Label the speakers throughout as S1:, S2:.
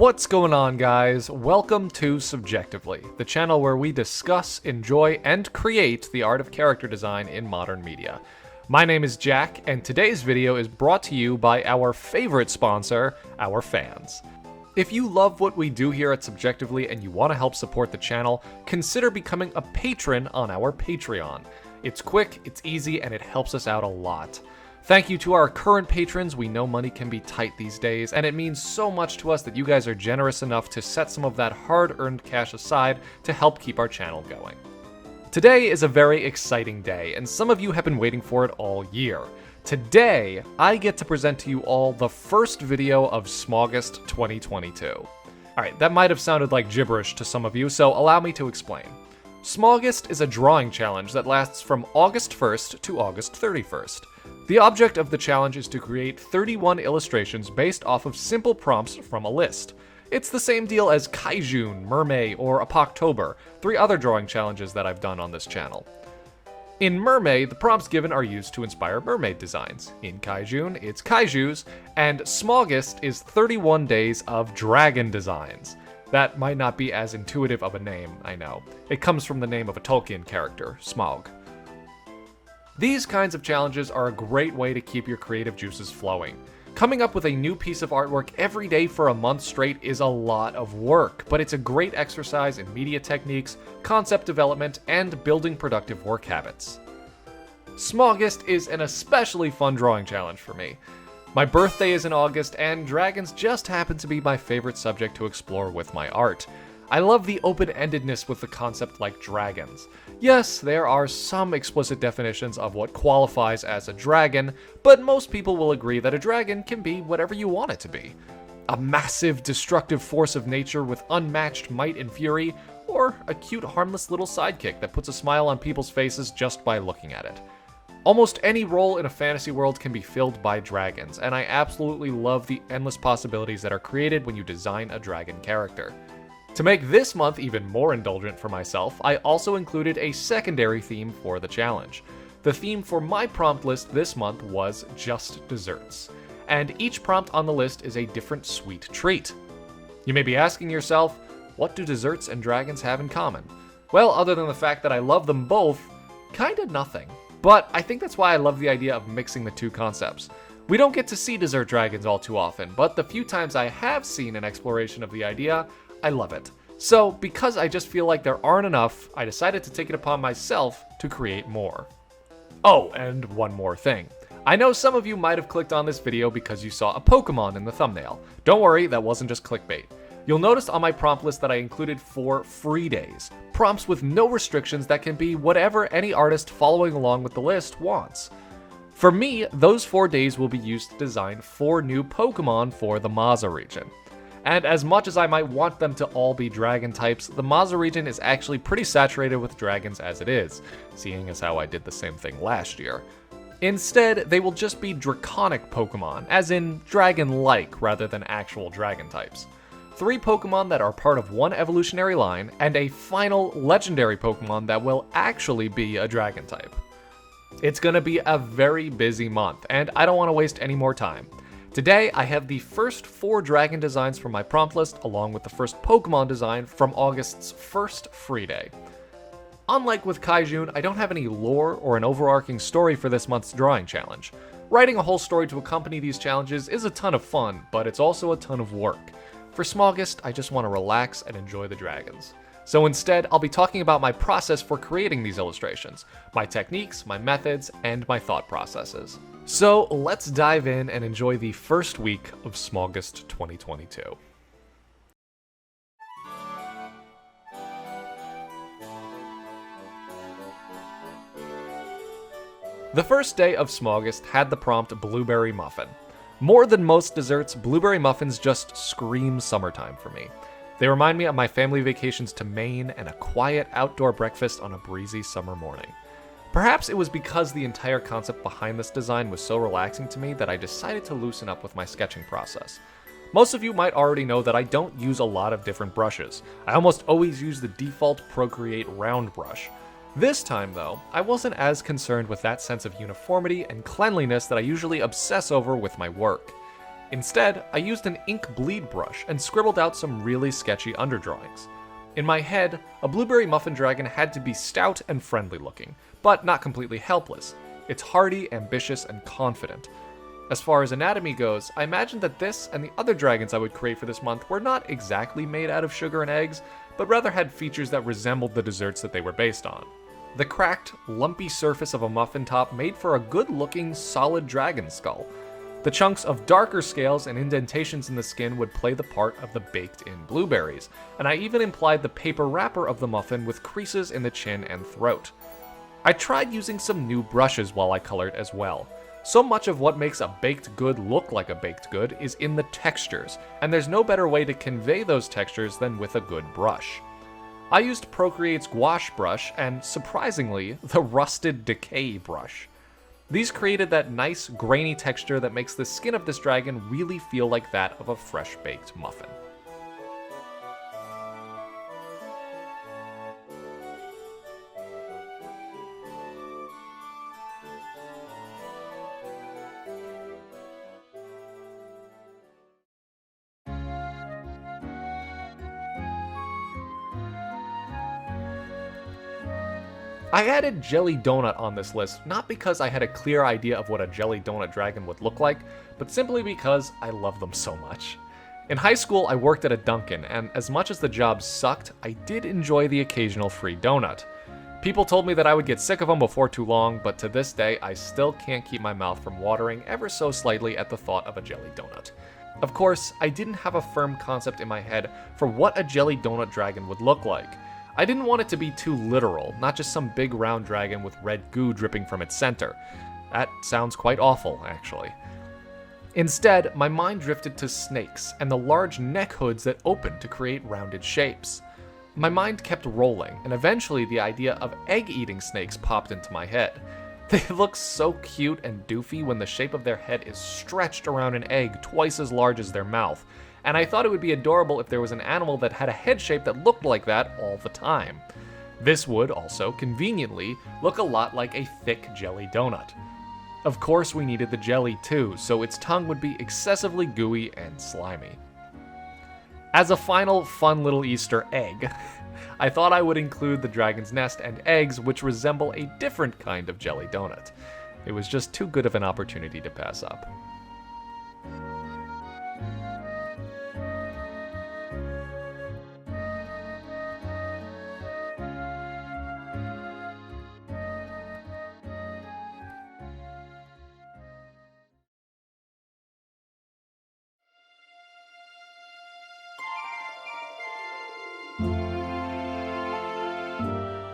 S1: What's going on, guys? Welcome to Subjectively, the channel where we discuss, enjoy, and create the art of character design in modern media. My name is Jack, and today's video is brought to you by our favorite sponsor, our fans. If you love what we do here at Subjectively and you want to help support the channel, consider becoming a patron on our Patreon. It's quick, it's easy, and it helps us out a lot. Thank you to our current patrons. We know money can be tight these days, and it means so much to us that you guys are generous enough to set some of that hard-earned cash aside to help keep our channel going. Today is a very exciting day, and some of you have been waiting for it all year. Today, I get to present to you all the first video of SMAUGUST 2022. Alright, that might have sounded like gibberish to some of you, so allow me to explain. SMAUGUST is a drawing challenge that lasts from August 1st to August 31st. The object of the challenge is to create 31 illustrations based off of simple prompts from a list. It's the same deal as Kaijun, Mermaid, or Apoctober, 3 other drawing challenges that I've done on this channel. In Mermaid, the prompts given are used to inspire mermaid designs. In Kaijun, it's kaijus, and SMAUGUST is 31 days of dragon designs. That might not be as intuitive of a name, I know. It comes from the name of a Tolkien character, Smaug. These kinds of challenges are a great way to keep your creative juices flowing. Coming up with a new piece of artwork every day for a month straight is a lot of work, but it's a great exercise in media techniques, concept development, and building productive work habits. SMAUGUST is an especially fun drawing challenge for me. My birthday is in August, and dragons just happen to be my favorite subject to explore with my art. I love the open-endedness with the concept like dragons. Yes, there are some explicit definitions of what qualifies as a dragon, but most people will agree that a dragon can be whatever you want it to be. A massive, destructive force of nature with unmatched might and fury, or a cute, harmless little sidekick that puts a smile on people's faces just by looking at it. Almost any role in a fantasy world can be filled by dragons, and I absolutely love the endless possibilities that are created when you design a dragon character. To make this month even more indulgent for myself, I also included a secondary theme for the challenge. The theme for my prompt list this month was just desserts, and each prompt on the list is a different sweet treat. You may be asking yourself, what do desserts and dragons have in common? Well, other than the fact that I love them both, kinda nothing. But I think that's why I love the idea of mixing the two concepts. We don't get to see dessert dragons all too often, but the few times I have seen an exploration of the idea, I love it. So, because I just feel like there aren't enough, I decided to take it upon myself to create more. Oh, and one more thing. I know some of you might have clicked on this video because you saw a Pokemon in the thumbnail. Don't worry, that wasn't just clickbait. You'll notice on my prompt list that I included 4 free days. Prompts with no restrictions that can be whatever any artist following along with the list wants. For me, those 4 days will be used to design 4 new Pokemon for the Maza region. And as much as I might want them to all be dragon types, the Maza region is actually pretty saturated with dragons as it is, seeing as how I did the same thing last year. Instead, they will just be draconic Pokemon, as in dragon-like rather than actual dragon types. 3 Pokemon that are part of one evolutionary line, and a final legendary Pokemon that will actually be a dragon type. It's gonna be a very busy month, and I don't want to waste any more time. Today, I have the first 4 dragon designs from my prompt list, along with the first Pokemon design from August's first free day. Unlike with Kaijun, I don't have any lore or an overarching story for this month's drawing challenge. Writing a whole story to accompany these challenges is a ton of fun, but it's also a ton of work. For SMAUGUST, I just want to relax and enjoy the dragons. So instead, I'll be talking about my process for creating these illustrations, my techniques, my methods, and my thought processes. So let's dive in and enjoy the first week of SMAUGUST 2022. The first day of SMAUGUST had the prompt Blueberry Muffin. More than most desserts, blueberry muffins just scream summertime for me. They remind me of my family vacations to Maine and a quiet outdoor breakfast on a breezy summer morning. Perhaps it was because the entire concept behind this design was so relaxing to me that I decided to loosen up with my sketching process. Most of you might already know that I don't use a lot of different brushes. I almost always use the default Procreate round brush. This time, though, I wasn't as concerned with that sense of uniformity and cleanliness that I usually obsess over with my work. Instead, I used an ink bleed brush and scribbled out some really sketchy underdrawings. In my head, a blueberry muffin dragon had to be stout and friendly looking, but not completely helpless. It's hardy, ambitious, and confident. As far as anatomy goes, I imagined that this and the other dragons I would create for this month were not exactly made out of sugar and eggs, but rather had features that resembled the desserts that they were based on. The cracked, lumpy surface of a muffin top made for a good-looking, solid dragon skull. The chunks of darker scales and indentations in the skin would play the part of the baked-in blueberries, and I even implied the paper wrapper of the muffin with creases in the chin and throat. I tried using some new brushes while I colored as well. So much of what makes a baked good look like a baked good is in the textures, and there's no better way to convey those textures than with a good brush. I used Procreate's gouache brush and, surprisingly, the Rusted Decay brush. These created that nice, grainy texture that makes the skin of this dragon really feel like that of a fresh-baked muffin. I added Jelly Donut on this list not because I had a clear idea of what a Jelly Donut dragon would look like, but simply because I love them so much. In high school, I worked at a Dunkin', and as much as the job sucked, I did enjoy the occasional free donut. People told me that I would get sick of them before too long, but to this day, I still can't keep my mouth from watering ever so slightly at the thought of a Jelly Donut. Of course, I didn't have a firm concept in my head for what a Jelly Donut dragon would look like. I didn't want it to be too literal, not just some big round dragon with red goo dripping from its center. That sounds quite awful, actually. Instead, my mind drifted to snakes and the large neck hoods that opened to create rounded shapes. My mind kept rolling, and eventually the idea of egg-eating snakes popped into my head. They look so cute and doofy when the shape of their head is stretched around an egg twice as large as their mouth, and I thought it would be adorable if there was an animal that had a head shape that looked like that all the time. This would also, conveniently, look a lot like a thick jelly donut. Of course we needed the jelly too, so its tongue would be excessively gooey and slimy. As a final fun little Easter egg, I thought I would include the dragon's nest and eggs, which resemble a different kind of jelly donut. It was just too good of an opportunity to pass up.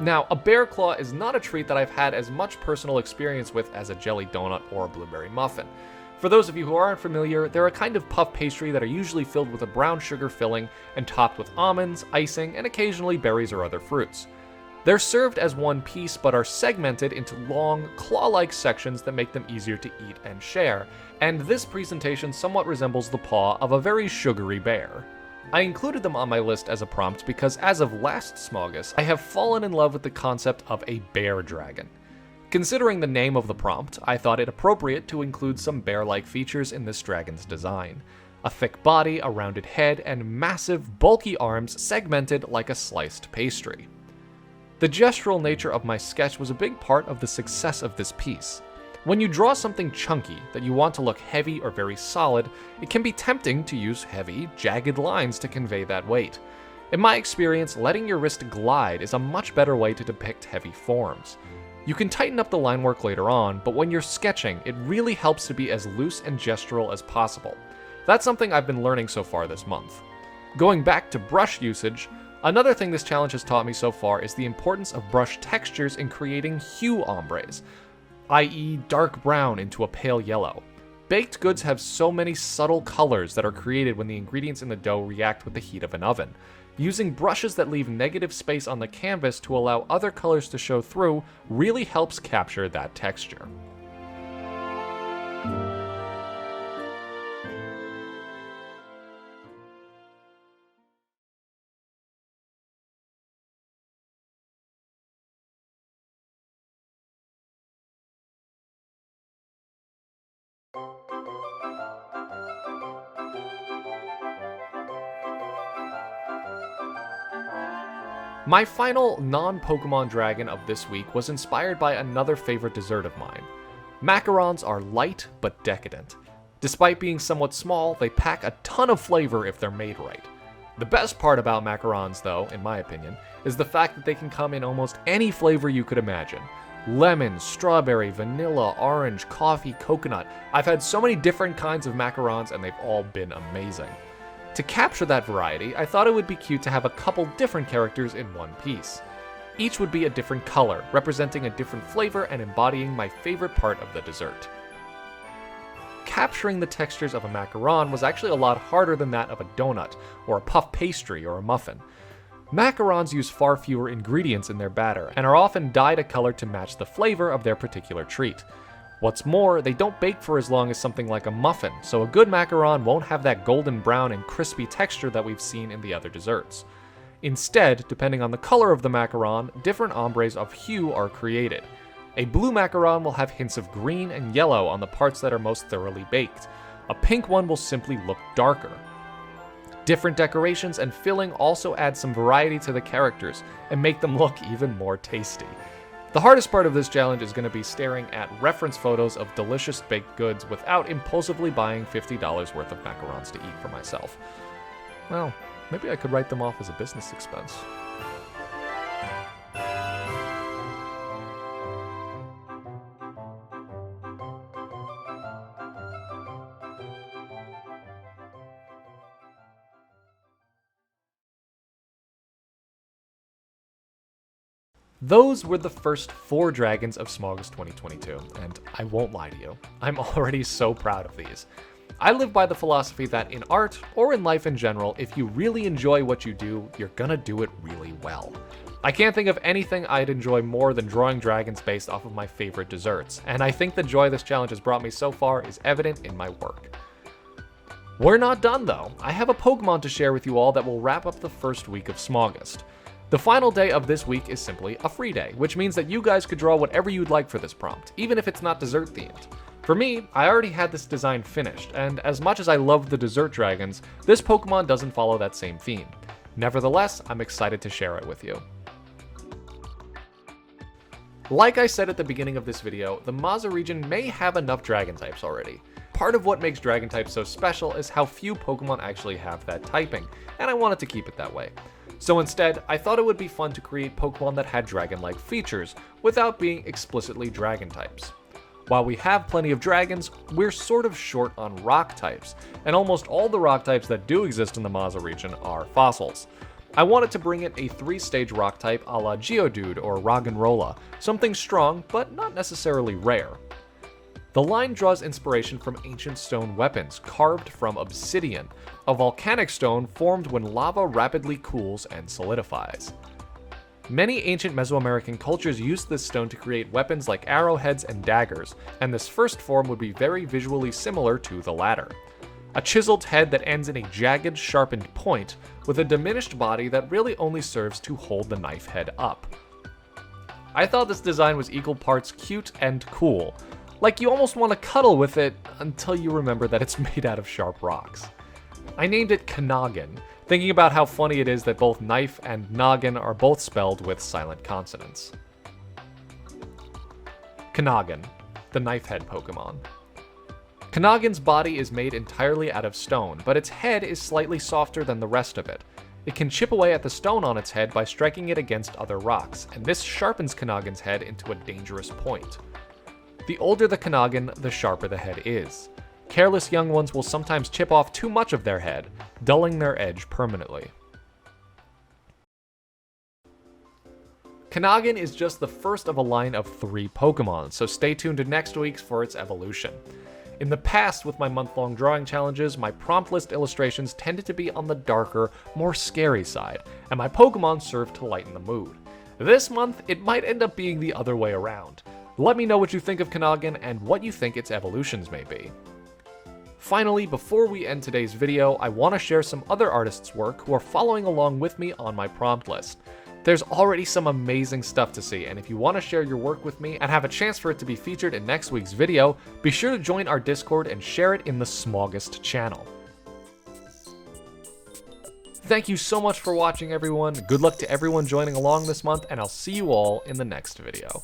S1: Now, a bear claw is not a treat that I've had as much personal experience with as a jelly donut or a blueberry muffin. For those of you who aren't familiar, they're a kind of puff pastry that are usually filled with a brown sugar filling and topped with almonds, icing, and occasionally berries or other fruits. They're served as one piece but are segmented into long, claw-like sections that make them easier to eat and share, and this presentation somewhat resembles the paw of a very sugary bear. I included them on my list as a prompt because as of last SMAUGUST, I have fallen in love with the concept of a bear dragon. Considering the name of the prompt, I thought it appropriate to include some bear-like features in this dragon's design. A thick body, a rounded head, and massive, bulky arms segmented like a sliced pastry. The gestural nature of my sketch was a big part of the success of this piece. When you draw something chunky that you want to look heavy or very solid, it can be tempting to use heavy, jagged lines to convey that weight. In my experience, letting your wrist glide is a much better way to depict heavy forms. You can tighten up the line work later on, but when you're sketching, it really helps to be as loose and gestural as possible. That's something I've been learning so far this month. Going back to brush usage, another thing this challenge has taught me so far is the importance of brush textures in creating hue ombres, i.e. dark brown into a pale yellow. Baked goods have so many subtle colors that are created when the ingredients in the dough react with the heat of an oven. Using brushes that leave negative space on the canvas to allow other colors to show through really helps capture that texture. My final non-Pokemon dragon of this week was inspired by another favorite dessert of mine. Macarons are light but decadent. Despite being somewhat small, they pack a ton of flavor if they're made right. The best part about macarons, though, in my opinion, is the fact that they can come in almost any flavor you could imagine. Lemon, strawberry, vanilla, orange, coffee, coconut. I've had so many different kinds of macarons and they've all been amazing. To capture that variety, I thought it would be cute to have a couple different characters in one piece. Each would be a different color, representing a different flavor and embodying my favorite part of the dessert. Capturing the textures of a macaron was actually a lot harder than that of a donut, or a puff pastry, or a muffin. Macarons use far fewer ingredients in their batter, and are often dyed a color to match the flavor of their particular treat. What's more, they don't bake for as long as something like a muffin, so a good macaron won't have that golden brown and crispy texture that we've seen in the other desserts. Instead, depending on the color of the macaron, different ombres of hue are created. A blue macaron will have hints of green and yellow on the parts that are most thoroughly baked. A pink one will simply look darker. Different decorations and filling also add some variety to the characters and make them look even more tasty. The hardest part of this challenge is going to be staring at reference photos of delicious baked goods without impulsively buying $50 worth of macarons to eat for myself. Well, maybe I could write them off as a business expense. Those were the first 4 dragons of SMAUGUST 2022, and I won't lie to you, I'm already so proud of these. I live by the philosophy that in art, or in life in general, if you really enjoy what you do, you're gonna do it really well. I can't think of anything I'd enjoy more than drawing dragons based off of my favorite desserts, and I think the joy this challenge has brought me so far is evident in my work. We're not done though. I have a Pokemon to share with you all that will wrap up the first week of SMAUGUST. The final day of this week is simply a free day, which means that you guys could draw whatever you'd like for this prompt, even if it's not dessert themed. For me, I already had this design finished, and as much as I love the dessert dragons, this Pokemon doesn't follow that same theme. Nevertheless, I'm excited to share it with you. Like I said at the beginning of this video, the Maza region may have enough dragon types already. Part of what makes dragon types so special is how few Pokemon actually have that typing, and I wanted to keep it that way. So instead, I thought it would be fun to create Pokemon that had dragon-like features, without being explicitly dragon types. While we have plenty of dragons, we're sort of short on rock types, and almost all the rock types that do exist in the Maza region are fossils. I wanted to bring in a 3-stage rock type a la Geodude or Roggenrola, something strong but not necessarily rare. The line draws inspiration from ancient stone weapons carved from obsidian, a volcanic stone formed when lava rapidly cools and solidifies. Many ancient Mesoamerican cultures used this stone to create weapons like arrowheads and daggers, and this first form would be very visually similar to the latter. A chiseled head that ends in a jagged, sharpened point, with a diminished body that really only serves to hold the knife head up. I thought this design was equal parts cute and cool. Like you almost want to cuddle with it until you remember that it's made out of sharp rocks. I named it Kanoggin, thinking about how funny it is that both knife and noggin are both spelled with silent consonants. Kanoggin, the knife head Pokemon. Kanoggin's body is made entirely out of stone, but its head is slightly softer than the rest of it. It can chip away at the stone on its head by striking it against other rocks, and this sharpens Kanoggin's head into a dangerous point. The older the Kanoggin, the sharper the head is. Careless young ones will sometimes chip off too much of their head, dulling their edge permanently. Kanoggin is just the first of a line of 3 Pokemon, so stay tuned to next week's for its evolution. In the past, with my month-long drawing challenges, my prompt list illustrations tended to be on the darker, more scary side, and my Pokemon served to lighten the mood. This month, it might end up being the other way around. Let me know what you think of Kanoggin and what you think its evolutions may be. Finally, before we end today's video, I want to share some other artists' work who are following along with me on my prompt list. There's already some amazing stuff to see, and if you want to share your work with me and have a chance for it to be featured in next week's video, be sure to join our Discord and share it in the SMAUGUST channel. Thank you so much for watching, everyone. Good luck to everyone joining along this month, and I'll see you all in the next video.